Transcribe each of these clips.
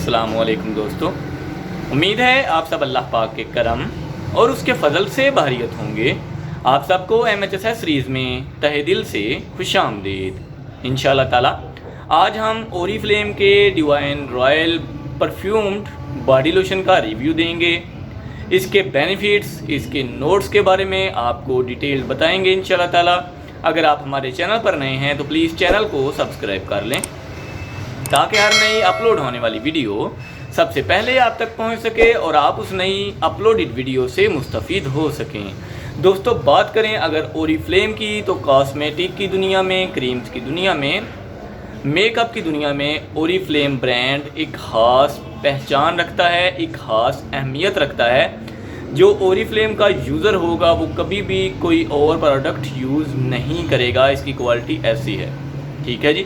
अस्सलामुअलैकुम दोस्तों, उम्मीद है आप सब अल्लाह पाक के करम और उसके फ़ज़ल से बहरियत होंगे। आप सबको MHSS सीरीज़ में तहे दिल से खुशामदीद। इंशाअल्लाह ताला आज हम ओरिफ्लेम के divine royal perfumed body lotion का रिव्यू देंगे। इसके बेनिफिट्स, इसके नोट्स के बारे में आपको डिटेल बताएंगे इंशाअल्लाह ताला। अगर आप हमारे चैनल पर नए हैं तो प्लीज़ चैनल को सब्सक्राइब कर लें ताकि हर नई अपलोड होने वाली वीडियो सबसे पहले आप तक पहुंच सके और आप उस नई अपलोडेड वीडियो से मुस्तफ़ीद हो सकें। दोस्तों, बात करें अगर ओरिफ्लेम की तो कॉस्मेटिक की दुनिया में, क्रीम्स की दुनिया में, मेकअप की दुनिया में ओरिफ्लेम ब्रांड एक ख़ास पहचान रखता है, एक ख़ास अहमियत रखता है। जो ओरिफ्लेम का यूज़र होगा वो कभी भी कोई और प्रोडक्ट यूज़ नहीं करेगा, इसकी क्वालिटी ऐसी है। ठीक है जी।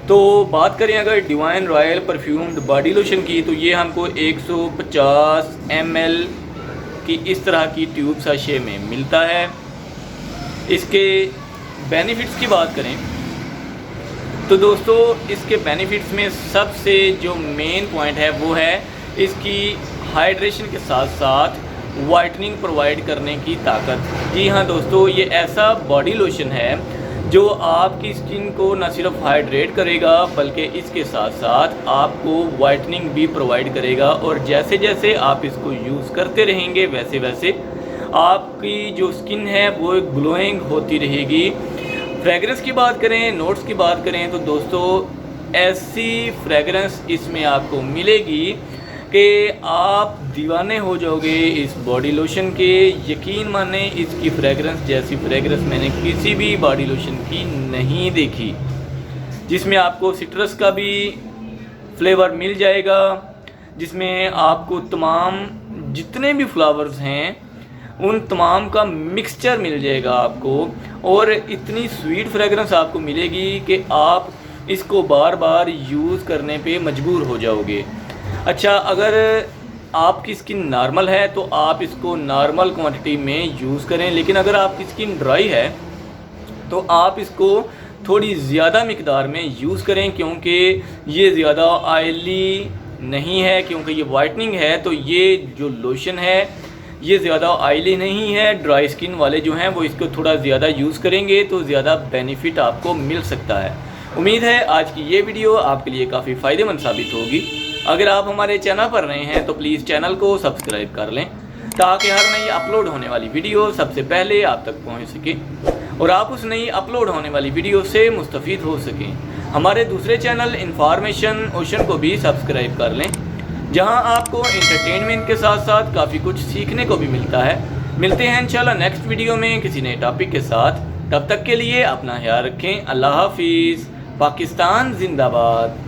तो बात करें अगर divine royal perfumed body lotion की तो ये हमको 150 ml की इस तरह की ट्यूब साशे में मिलता है। इसके बेनिफिट्स की बात करें तो दोस्तों, इसके बेनिफिट्स में सबसे जो मेन पॉइंट है वो है इसकी हाइड्रेशन के साथ साथ वाइटनिंग प्रोवाइड करने की ताकत। जी हाँ दोस्तों, ये ऐसा बॉडी लोशन है जो आपकी स्किन को न सिर्फ हाइड्रेट करेगा बल्कि इसके साथ साथ आपको वाइटनिंग भी प्रोवाइड करेगा। और जैसे जैसे आप इसको यूज़ करते रहेंगे वैसे वैसे आपकी जो स्किन है वो ग्लोइंग होती रहेगी। फ्रेगरेंस की बात करें, नोट्स की बात करें तो दोस्तों ऐसी फ्रेगरेंस इसमें आपको मिलेगी कि आप दीवाने हो जाओगे इस बॉडी लोशन के। यकीन माने इसकी फ्रेगरेंस जैसी फ्रेगरेंस मैंने किसी भी बॉडी लोशन की नहीं देखी, जिसमें आपको सिट्रस का भी फ्लेवर मिल जाएगा, जिसमें आपको तमाम जितने भी फ्लावर्स हैं उन तमाम का मिक्सचर मिल जाएगा आपको। और इतनी स्वीट फ्रेगरेंस आपको मिलेगी कि आप इसको बार बार यूज़ करने पे मजबूर हो जाओगे। अच्छा, अगर आपकी स्किन नॉर्मल है तो आप इसको नॉर्मल क्वांटिटी में यूज़ करें, लेकिन अगर आपकी स्किन ड्राई है तो आप इसको थोड़ी ज़्यादा मिकदार में यूज़ करें, क्योंकि ये ज़्यादा ऑयली नहीं है, क्योंकि ये वाइटनिंग है। तो ये जो लोशन है ये ज़्यादा ऑयली नहीं है। ड्राई स्किन वाले जो हैं वो इसको थोड़ा ज़्यादा यूज़ करेंगे तो ज़्यादा बेनिफिट आपको मिल सकता है। उम्मीद है आज की ये वीडियो आपके लिए काफ़ी फ़ायदेमंद साबित होगी। अगर आप हमारे चैनल पर नए हैं तो प्लीज़ चैनल को सब्सक्राइब कर लें ताकि हर नई अपलोड होने वाली वीडियो सबसे पहले आप तक पहुंच सके और आप उस नई अपलोड होने वाली वीडियो से मुस्तफ़ीद हो सकें। हमारे दूसरे चैनल इन्फॉर्मेशन ओशन को भी सब्सक्राइब कर लें, जहां आपको एंटरटेनमेंट के साथ साथ काफ़ी कुछ सीखने को भी मिलता है। मिलते हैं इंशाल्लाह नेक्स्ट वीडियो में किसी नए टॉपिक के साथ। तब तक के लिए अपना ख्याल रखें। अल्लाह हाफिज़। पाकिस्तान जिंदाबाद।